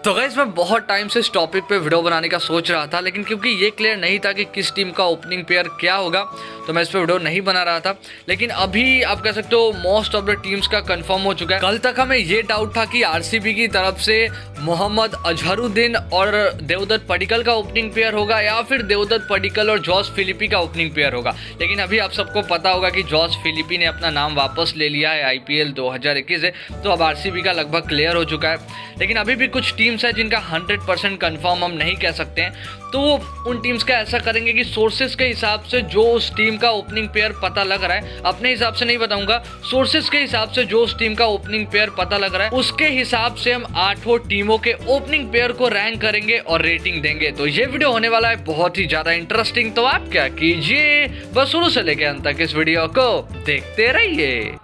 तो गाइस मैं बहुत टाइम से इस टॉपिक पे वीडियो बनाने का सोच रहा था, लेकिन क्योंकि ये क्लियर नहीं था कि किस टीम का ओपनिंग पेयर क्या होगा तो मैं इस पे वीडियो नहीं बना रहा था। लेकिन अभी आप कह सकते हो मोस्ट ऑफ द टीम्स का कंफर्म हो चुका है। कल तक हमें ये डाउट था कि आरसीबी की तरफ से मोहम्मद अजहरुद्दीन और देवदत्त पडिक्कल का ओपनिंग पेयर होगा या फिर देवदत्त पडिक्कल और जॉस फिलिपी का ओपनिंग पेयर होगा। लेकिन अभी आप सबको पता होगा कि जॉस फिलिपी ने अपना नाम वापस ले लिया है आईपीएल 2021 से, तो अब आरसीबी का लगभग क्लियर हो चुका है। लेकिन अभी भी कुछ टीम्स है जिनका 100% कंफर्म हम नहीं कह सकते हैं, तो उन टीम्स का ऐसा करेंगे कि सोर्सेज के हिसाब से जो उस टीम का ओपनिंग पेयर पता लग रहा है, अपने हिसाब से नहीं बताऊंगा, सोर्सेज के हिसाब से जो उस टीम का ओपनिंग पेयर पता लग रहा है उसके हिसाब से हम 8 टीमों के ओपनिंग पेयर को रैंक करेंगे और रेटिंग देंगे। तो ये वीडियो होने वाला है बहुत ही ज्यादा इंटरेस्टिंग, तो आप क्या कीजिए बस शुरू से लेकर अंत तक इस वीडियो को देखते रहिए।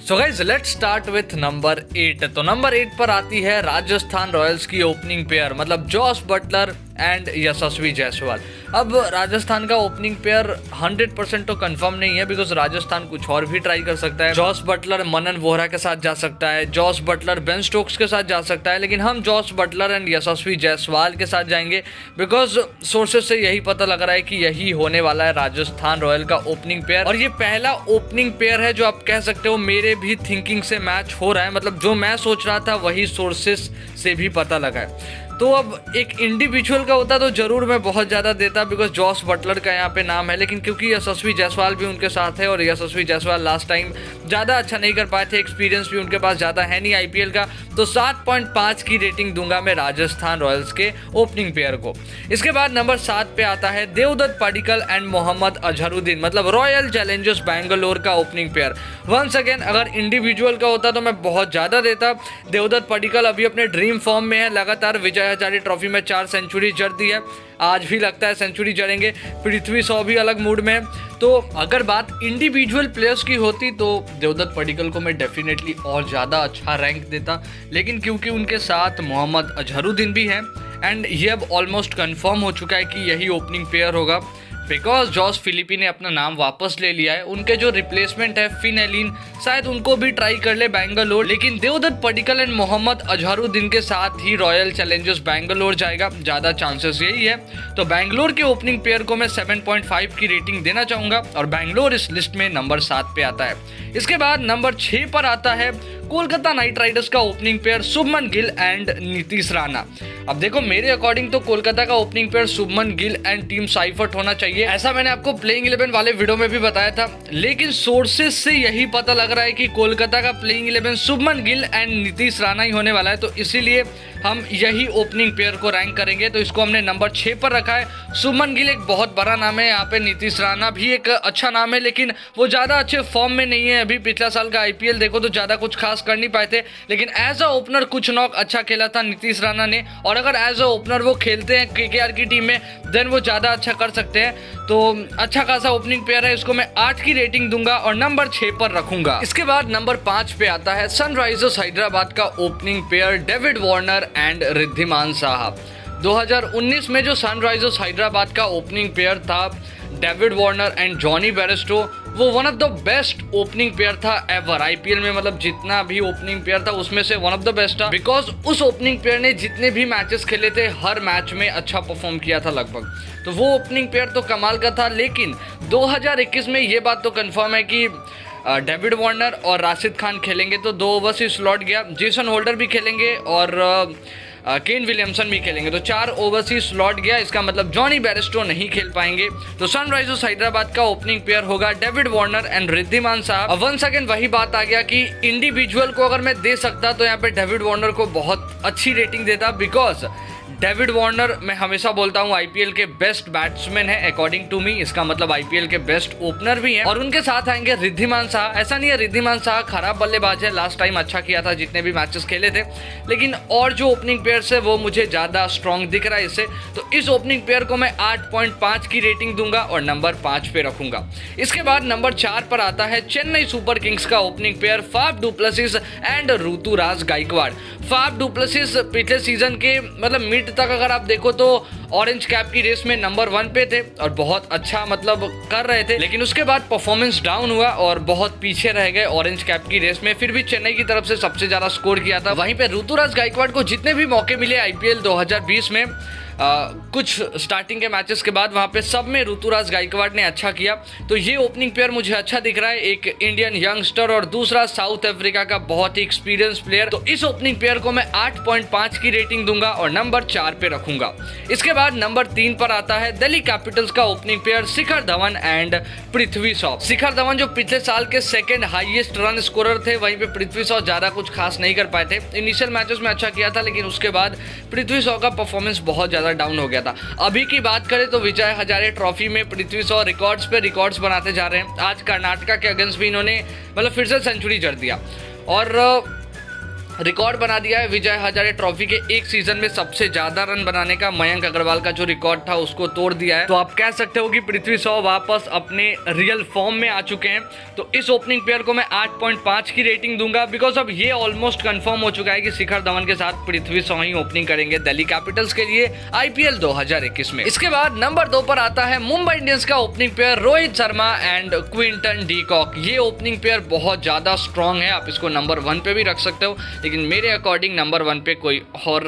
So guys let's start with number 8। तो नंबर 8 पर आती है राजस्थान रॉयल्स की ओपनिंग पेयर, मतलब जॉस बटलर एंड यशस्वी जायसवाल। अब राजस्थान का ओपनिंग पेयर 100% तो कंफर्म नहीं है, बिकॉज राजस्थान कुछ और भी ट्राई कर सकता है। जॉस बटलर मनन वोहरा के साथ जा सकता है, जॉस बटलर बेन स्टोक्स के साथ जा सकता है, लेकिन हम जॉस बटलर एंड यशस्वी जायसवाल के साथ जाएंगे बिकॉज सोर्सेज से यही पता लग रहा है कि यही होने वाला है राजस्थान रॉयल का ओपनिंग पेयर। और ये पहला ओपनिंग पेयर है जो आप कह सकते हो मेरे भी थिंकिंग से मैच हो रहा है, मतलब जो मैं सोच रहा था वही सोर्सेज से भी पता लगा है। तो अब एक इंडिविजुअल का होता तो जरूर मैं बहुत ज़्यादा देता, बिकॉज जॉस बटलर का यहाँ पे नाम है, लेकिन क्योंकि यशस्वी जायसवाल भी उनके साथ है और यशस्वी जायसवाल लास्ट टाइम ज़्यादा अच्छा नहीं कर पाए थे, एक्सपीरियंस भी उनके पास ज़्यादा है नहीं आईपीएल का, तो 7.5 की रेटिंग दूंगा मैं राजस्थान रॉयल्स के ओपनिंग पेयर को। इसके बाद नंबर 7 पे आता है देवदत्त पडिक्कल एंड मोहम्मद अजहरुद्दीन, मतलब रॉयल चैलेंजर्स बैंगलोर का ओपनिंग पेयर। वंस अगेन अगर इंडिविजुअल का होता तो मैं बहुत ज़्यादा देता। देवदत्त पडिक्कल अभी अपने ड्रीम फॉर्म में है, लगातार विजय हजारे ट्रॉफी में 4 सेंचुरी जड़ दी है, आज भी लगता है सेंचुरी जड़ेंगे। पृथ्वी शॉ भी अलग मूड में है। तो अगर बात इंडिविजुअल प्लेयर्स की होती तो देवदत्त पडिक्कल को मैं डेफिनेटली और ज़्यादा अच्छा रैंक देता, लेकिन क्योंकि उनके साथ मोहम्मद अजहरुद्दीन भी हैं एंड ये अब ऑलमोस्ट कंफर्म हो चुका है कि यही ओपनिंग पेयर होगा, बिकॉज जॉस फिलिपी ने अपना नाम वापस ले लिया है। उनके जो रिप्लेसमेंट है फिन एलिन, शायद उनको भी ट्राई कर ले बैंगलोर, लेकिन देवदत्त पडिक्कल एंड मोहम्मद अजहरुद्दीन के साथ ही रॉयल चैलेंजर्स बैंगलोर जाएगा, ज़्यादा चांसेस यही है। तो बैंगलोर के ओपनिंग पेयर को मैं 7.5 की रेटिंग देना चाहूँगा और बैंगलोर इस लिस्ट में नंबर 7 पे आता है। इसके बाद नंबर 6 पर आता है कोलकाता नाइट राइडर्स का opening pair Shubman Gill and Nitish Rana. अब देखो मेरे अकॉर्डिंग तो कोलकाता का opening pair Shubman Gill and team Seifert होना चाहिए, ऐसा मैंने आपको प्लेइंग 11 वाले वीडियो में भी बताया था, लेकिन सोर्सेज से यही पता लग रहा है कि कोलकाता का प्लेइंग 11 शुभमन गिल एंड नीतीश राणा ही होने वाला है, तो इसीलिए हम यही ओपनिंग पेयर को रैंक करेंगे। तो इसको हमने नंबर 6 पर रखा है। शुभमन गिल एक बहुत बड़ा नाम है, यहाँ पे नीतीश राणा भी एक अच्छा नाम है, लेकिन वो ज़्यादा अच्छे फॉर्म में नहीं है। अभी पिछला साल का आईपीएल देखो तो ज़्यादा कुछ खास कर नहीं पाए थे, लेकिन एज अ ओपनर कुछ नॉक अच्छा खेला था नीतीश राणा ने, और अगर एज अ ओपनर वो खेलते हैं केकेआर की टीम में देन वो ज़्यादा अच्छा कर सकते हैं। तो अच्छा खासा ओपनिंग पेयर है, इसको मैं 8 की रेटिंग दूंगा और नंबर 6 पर रखूंगा। इसके बाद नंबर 5 पे आता है सनराइजर्स हैदराबाद का opening pair David Warner and Riddhiman Saha. 2019 में जो सनराइजर्स हैदराबाद का ओपनिंग पेयर था David Warner and Jonny Bairstow, वो one of the best opening pair था एवर आईपीएल में, मतलब जितना भी ओपनिंग पेयर था उसमें से वन ऑफ द बेस्ट था, बिकॉज उस ओपनिंग पेयर ने जितने भी मैचेस खेले थे हर मैच में अच्छा परफॉर्म किया था लगभग, तो वो ओपनिंग पेयर तो कमाल का था। लेकिन 2021 में ये बात तो कंफर्म है कि डेविड वार्नर और राशिद खान खेलेंगे, तो 2 ओवर्स ही स्लॉट गया, जेसन होल्डर भी खेलेंगे और केन विलियमसन भी खेलेंगे, तो 4 ओवर्स ही स्लॉट गया। इसका मतलब जॉनी बेयरस्टो नहीं खेल पाएंगे। तो सनराइजर्स हैदराबाद का ओपनिंग पेयर होगा David Warner and Riddhiman Saha. Once again वही बात आ गया कि इंडिविजुअल को अगर मैं दे सकता तो यहाँ पे डेविड वार्नर को बहुत अच्छी रेटिंग देता, बिकॉज डेविड वार्नर मैं हमेशा बोलता हूँ आईपीएल के बेस्ट बैट्समैन है अकॉर्डिंग टू मी, इसका मतलब आईपीएल के बेस्ट ओपनर भी हैं, और उनके साथ आएंगे रिद्धिमान साहा। ऐसा नहीं है रिद्धिमान साहा खराब बल्लेबाज है, लास्ट टाइम अच्छा किया था जितने भी मैचेस खेले थे, लेकिन और जो ओपनिंग पेयर्स है वो मुझे ज़्यादा स्ट्रॉन्ग दिख रहा है इससे, तो इस ओपनिंग पेयर को मैं 8.5 की रेटिंग दूंगा और नंबर 5 पे रखूंगा। इसके बाद नंबर 4 पर आता है चेन्नई सुपर किंग्स का opening pair Faf du Plessis and Ruturaj Gaikwad. Faf du Plessis पिछले सीजन के मतलब मिड मिड तक अगर आप देखो तो ऑरेंज कैप की रेस में नंबर 1 पे थे और बहुत अच्छा मतलब कर रहे थे, लेकिन उसके बाद परफॉर्मेंस डाउन हुआ और बहुत पीछे रह गए ऑरेंज कैप की रेस में। फिर भी चेन्नई की तरफ से सबसे ज्यादा स्कोर किया था। वहीं पे ऋतुराज गायकवाड़ को जितने भी मौके मिले आईपीएल 2020 में कुछ स्टार्टिंग के मैचेस के बाद वहां पे सब में ऋतुराज गायकवाड़ ने अच्छा किया। तो ये ओपनिंग पेयर मुझे अच्छा दिख रहा है, एक इंडियन यंगस्टर और दूसरा साउथ अफ्रीका का बहुत ही एक्सपीरियंस प्लेयर। तो इस ओपनिंग पेयर को मैं 8.5 की रेटिंग दूंगा और नंबर 4 पे रखूंगा। इसके बाद नंबर 3 पर आता है दिल्ली कैपिटल्स का opening pair Shikhar Dhawan and Prithvi Shaw. Shikhar Dhawan जो पिछले साल के सेकंड हाईएस्ट रन स्कोरर थे, वहीं पे पृथ्वी शॉ ज्यादा कुछ खास नहीं कर पाए थे। इनिशियल मैचेस में अच्छा किया था, लेकिन उसके बाद पृथ्वी शॉ का परफॉर्मेंस बहुत ज्यादा डाउन हो गया था। अभी की बात करें तो विजय हजारे ट्रॉफी में पृथ्वी शॉ रिकॉर्ड्स पे रिकॉर्ड्स बनाते जा रहे हैं। आज कर्नाटका के अगेंस्ट भी इन्होंने मतलब फिर से सेंचुरी जड़ दिया और रिकॉर्ड बना दिया है विजय हजारे ट्रॉफी के एक सीजन में सबसे ज्यादा रन बनाने का। मयंक अग्रवाल का जो रिकॉर्ड था उसको तोड़ दिया है। तो आप कह सकते हो कि पृथ्वी शॉ वापस अपने रियल फॉर्म में आ चुके हैं। तो इस ओपनिंग पेयर को मैं 8.5 की रेटिंग दूंगा, बिकॉज अब ये ऑलमोस्ट कंफर्म हो चुका है कि शिखर धवन के साथ पृथ्वी शॉ ही ओपनिंग करेंगे दिल्ली कैपिटल्स के लिए आईपीएल 2021 में। इसके बाद नंबर 2 पर आता है मुंबई इंडियंस का opening pair Rohit Sharma and Quinton de Kock. ये ओपनिंग पेयर बहुत ज्यादा स्ट्रॉन्ग है, आप इसको नंबर 1 पे भी रख सकते हो, लेकिन मेरे अकॉर्डिंग नंबर 1 पे कोई और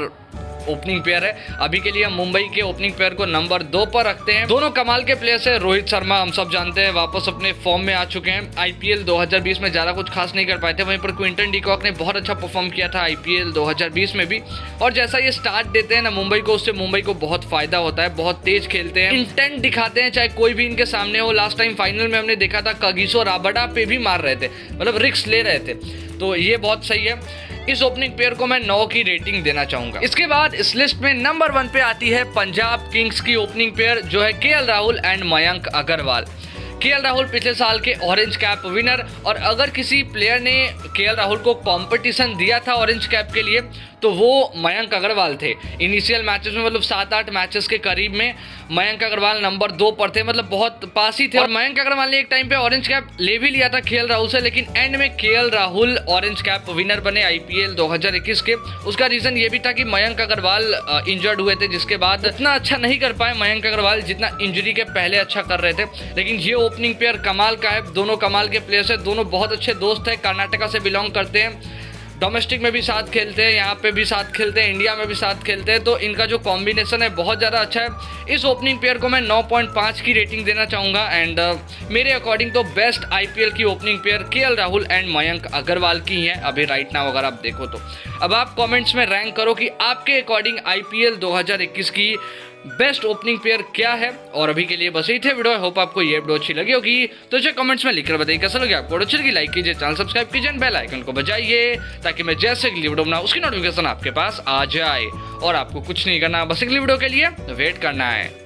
ओपनिंग पेयर है। अभी के लिए हम मुंबई के ओपनिंग पेयर को नंबर 2 पर रखते हैं। दोनों कमाल के प्लेयर्स है। रोहित शर्मा हम सब जानते हैं वापस अपने फॉर्म में आ चुके हैं। आईपीएल 2020 में ज्यादा कुछ खास नहीं कर पाए थे। वहीं पर क्विंटन डी कॉक ने बहुत अच्छा परफॉर्म किया था आईपीएल 2020 में भी। और जैसा ये स्टार्ट देते हैं ना मुंबई को, उससे मुंबई को बहुत फायदा होता है। बहुत तेज खेलते हैं, इंटेंट दिखाते हैं चाहे कोई भी इनके सामने हो। लास्ट टाइम फाइनल में हमने देखा था कगिसो राबाडा पे भी मार रहे थे, मतलब रिस्क ले रहे थे। तो ये बहुत सही है। इस ओपनिंग पेयर को मैं 9 की रेटिंग देना चाहूंगा। इसके बाद इस लिस्ट में नंबर 1 पे आती है पंजाब किंग्स की ओपनिंग पेयर, जो है KL Rahul and Mayank Agarwal. KL Rahul पिछले साल के ऑरेंज कैप विनर, और अगर किसी प्लेयर ने केएल राहुल को कंपटीशन दिया था ऑरेंज कैप के लिए तो वो मयंक अग्रवाल थे। इनिशियल मैचेस में मतलब 7-8 मैचेस के करीब में मयंक अग्रवाल नंबर 2 पर थे, मतलब बहुत पास ही थे। और मयंक अग्रवाल ने एक टाइम पे ऑरेंज कैप ले भी लिया था केएल राहुल से, लेकिन एंड में KL Rahul orange cap winner बने आईपीएल 2021 के। उसका रीजन ये भी था कि मयंक अग्रवाल इंजर्ड हुए थे, जिसके बाद इतना अच्छा नहीं कर पाए मयंक अग्रवाल जितना इंजरी के पहले अच्छा कर रहे थे। लेकिन ये ओपनिंग पेयर कमाल का है, दोनों कमाल के प्लेयर्स है, दोनों बहुत अच्छे दोस्त है, कर्नाटका से बिलोंग करते हैं, डोमेस्टिक में भी साथ खेलते हैं, यहाँ पे भी साथ खेलते हैं, इंडिया में भी साथ खेलते हैं। तो इनका जो कॉम्बिनेशन है बहुत ज़्यादा अच्छा है। इस ओपनिंग पेयर को मैं 9.5 की रेटिंग देना चाहूँगा। एंड मेरे अकॉर्डिंग तो बेस्ट आईपीएल की opening pair KL Rahul and Mayank Agarwal की है अभी राइट नाउ अगर आप देखो तो। अब आप कॉमेंट्स में रैंक करो कि आपके अकॉर्डिंग आईपीएल 2021 की बेस्ट ओपनिंग पेयर क्या है। और अभी के लिए बस यही थे वीडियो। होप आपको ये वीडियो अच्छी लगी होगी, तो इसे कमेंट्स में लिखकर बताइए कैसा लगे आपको। अच्छी लगी लाइक कीजिए, चैनल सब्सक्राइब कीजिए, बेल आइकन को बजाइए ताकि मैं जैसे अगली वीडियो बनाऊं उसकी नोटिफिकेशन आपके पास आ जाए। और आपको कुछ नहीं करना, बस अगली वीडियो के लिए वेट करना है।